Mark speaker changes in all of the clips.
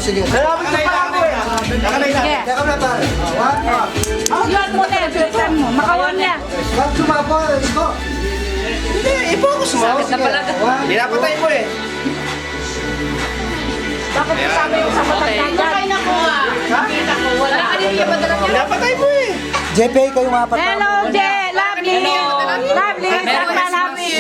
Speaker 1: sige.
Speaker 2: Lalapit na pala ako eh. Nakalay na.
Speaker 1: Teka na pare.
Speaker 3: Yun mo na, bilisan mo. Makawan niya.
Speaker 1: Wag sumapa, let's go.
Speaker 2: Hindi, i-focus mo. Pinapatay mo eh.
Speaker 3: Bakit sabi mo sa matandaan? Nakay na ko ah. Nakita ko, wala ka din yung madala niya.
Speaker 2: Pinapatay mo eh.
Speaker 1: JP, kayong apat na.
Speaker 3: Hello, Lovely. Lovely, sama Lovely.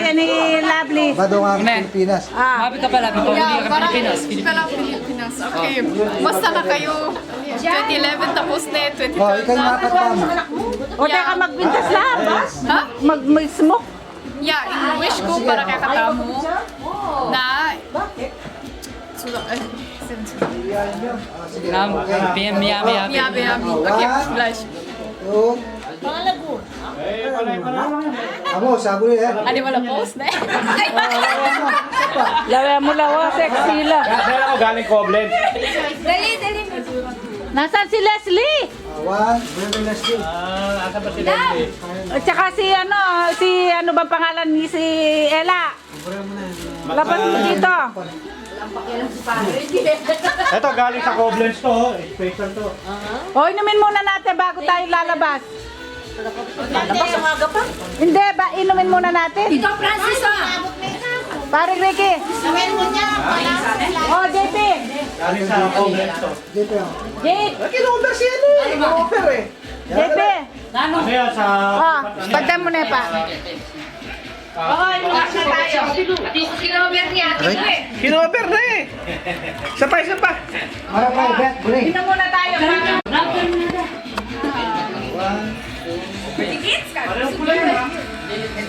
Speaker 3: Yan ni Lovely.
Speaker 1: Badong ang Pilipinas.
Speaker 4: Mabit ka pala, hindi ka Pilipinas.
Speaker 5: Pilipinas. Okay. Basta na kayo. 2011 tapos na eh. 2012
Speaker 1: Oh, ikaw yung apat na.
Speaker 3: O teka, magbintas lang.
Speaker 5: Ha?
Speaker 3: Mag-smoke.
Speaker 5: Yeah, yung wish ko para kay Katamo na... Sulang,
Speaker 4: Yummy.
Speaker 5: Yummy. Okay, flash.
Speaker 1: Two. Amo, sabuli eh.
Speaker 5: Ano wala post na eh?
Speaker 3: Lawa mo lawa, sexy lang.
Speaker 2: Kaya ako galing Koblenz.
Speaker 5: Dali.
Speaker 3: Nasaan si Leslie?
Speaker 1: One. Let's do.
Speaker 3: At saka si ano ba pangalan ni si Ella? Lapas mo dito.
Speaker 2: Ito galing sa Koblenz to. Special to.
Speaker 3: O, inumin muna natin bago tayo lalabas. Lalabas ang aga pa? Hindi, inumin muna natin.
Speaker 5: Ikaw, Francis ah!
Speaker 3: Pare Ricky.
Speaker 5: Gawin mo niya.
Speaker 3: O, JP.
Speaker 2: Galing sa Koblenz to.
Speaker 1: JP.
Speaker 3: JP.
Speaker 2: Kino-over si ano eh. Kino-over eh.
Speaker 3: JP.
Speaker 2: Ano yan sa...
Speaker 3: O, pagdan mo na pa.
Speaker 2: Kino-over na eh. Isa pa.
Speaker 1: Mara pa, bet, buli.
Speaker 3: Inom muna tayo.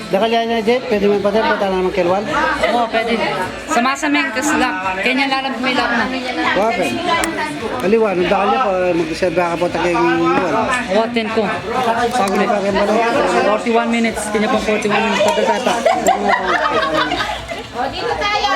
Speaker 1: Dakalyan niya, Jet. Pwede mo patay, patay naman kilwal.
Speaker 4: Oo, pwede. Samasaming kasla. Kanya lalang pumilap na.
Speaker 1: Wapen. Kaliwa, nung dakal niya pa, mag-serve ka po takay ng luwan.
Speaker 4: Awatin ko.
Speaker 1: Sabi pa kayo malo.
Speaker 4: 41 minutes. Kanya pang 41 minutes. Pagkatata.
Speaker 3: Dito tayo.